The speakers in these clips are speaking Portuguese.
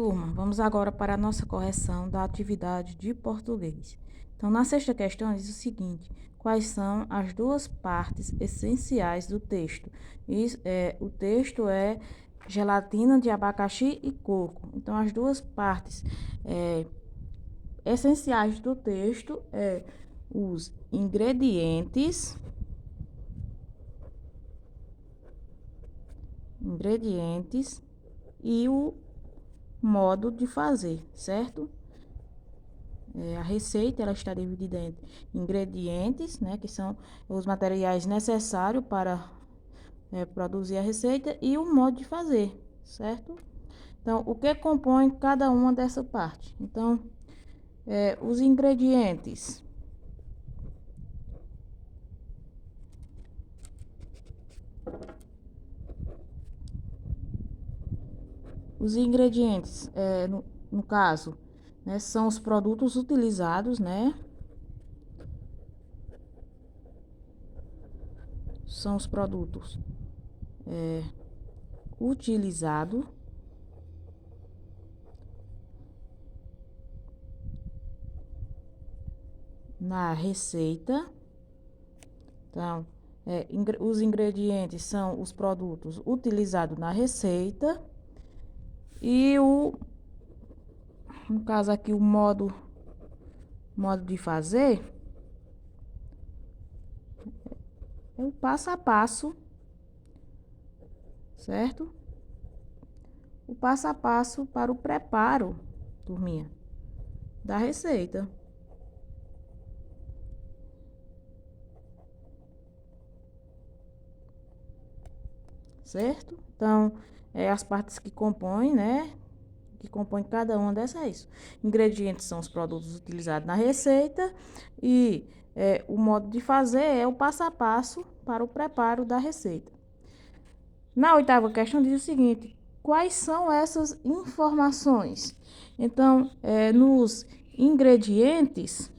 turma, vamos agora para a nossa correção da atividade de português. Então, na sexta questão, diz o seguinte: quais são as duas partes essenciais do texto? O texto é gelatina de abacaxi e coco. Então, as duas partes essenciais do texto é os ingredientes e o modo de fazer, certo? A receita ela está dividida entre ingredientes, né, que são os materiais necessários para produzir a receita, e o modo de fazer, certo? Então, o que compõe cada uma dessa parte? Então, os ingredientes. Os ingredientes, no caso, né, são os produtos utilizados, né? São os produtos utilizados na receita. Então, os ingredientes são os produtos utilizados na receita. E no caso aqui, o modo de fazer é o passo a passo, certo? O passo a passo para o preparo, turminha, da receita. Certo? Então, as partes que compõem, né? Que compõem cada uma dessas é isso. Ingredientes são os produtos utilizados na receita e o modo de fazer é o passo a passo para o preparo da receita. Na oitava questão diz o seguinte: quais são essas informações? Então, nos ingredientes,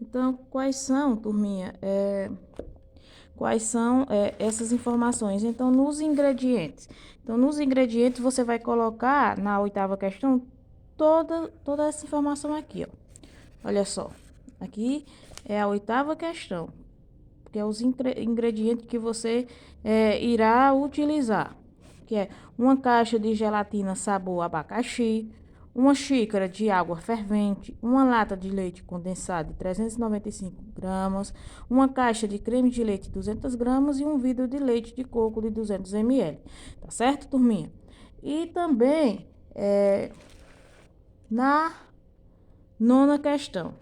então, quais são, turminha? Quais são essas informações? Então, nos ingredientes. Então, nos ingredientes, você vai colocar na oitava questão toda essa informação aqui, ó. Olha só. Aqui é a oitava questão, que é os ingredientes que você irá utilizar, que é uma caixa de gelatina sabor abacaxi, uma xícara de água fervente, uma lata de leite condensado de 395 gramas, uma caixa de creme de leite de 200 gramas e um vidro de leite de coco de 200 ml. Tá certo, turminha? E também, na nona questão,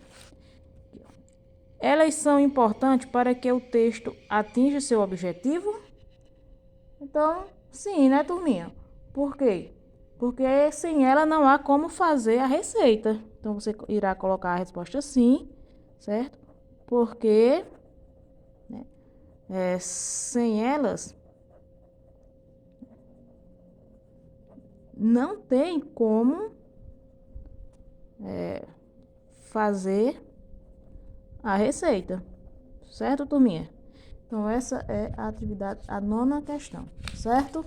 elas são importantes para que o texto atinja seu objetivo? Então, sim, né, turminha? Por quê? Porque sem ela não há como fazer a receita. Então, você irá colocar a resposta sim, certo? Porque, né, sem elas, não tem como fazer a receita. Certo, turminha? Então, essa é a atividade, a nona questão, certo?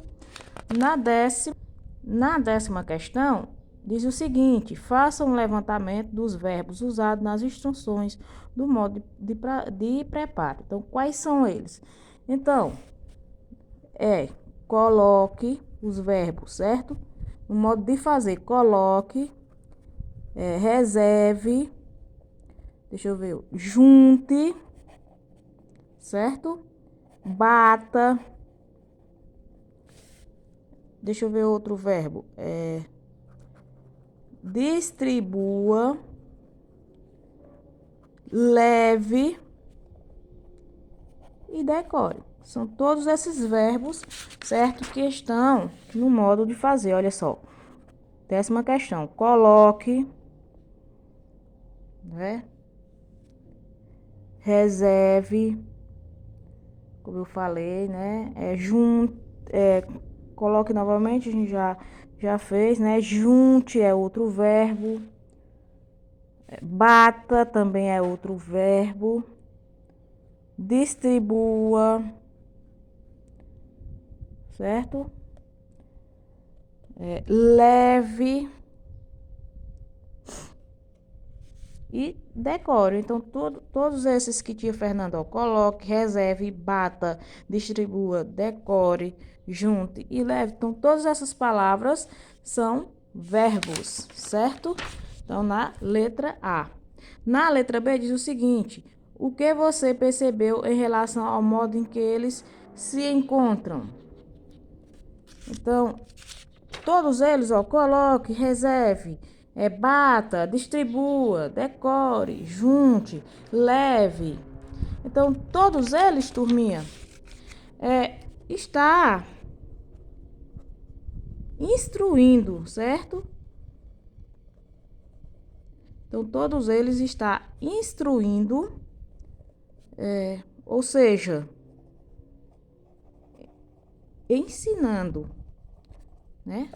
Na décima questão, diz o seguinte: faça um levantamento dos verbos usados nas instruções do modo de preparo. Então, quais são eles? Então, coloque os verbos, certo? No modo de fazer, coloque, reserve, deixa eu ver, junte, certo? Bata, deixa eu ver outro verbo, distribua, leve e decore. São todos esses verbos, certo? Que estão no modo de fazer. Olha só. Décima questão. Coloque, né? Reserve, como eu falei, né? Coloque novamente, a gente já fez, né? Junte é outro verbo. Bata também é outro verbo. Distribua, certo? leve e decore. Então, todos esses que tia Fernanda, ó, coloque, reserve, bata, distribua, decore, junte e leve. Então, todas essas palavras são verbos, certo? Então, na letra A. Na letra B diz o seguinte: o que você percebeu em relação ao modo em que eles se encontram? Então, todos eles, ó, coloque, reserve, bata, distribua, decore, junte, leve. Então, todos eles, turminha, está instruindo, certo? Então, todos eles está instruindo, ou seja, ensinando, né,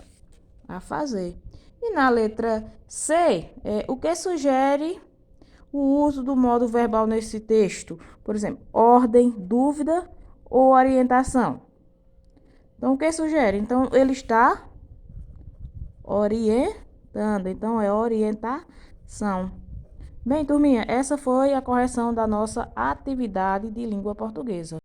a fazer. E na letra C, o que sugere o uso do modo verbal nesse texto? Por exemplo, ordem, dúvida ou orientação. Então, o que sugere? Então, ele está orientando. Então, é orientação. Bem, turminha, essa foi a correção da nossa atividade de língua portuguesa.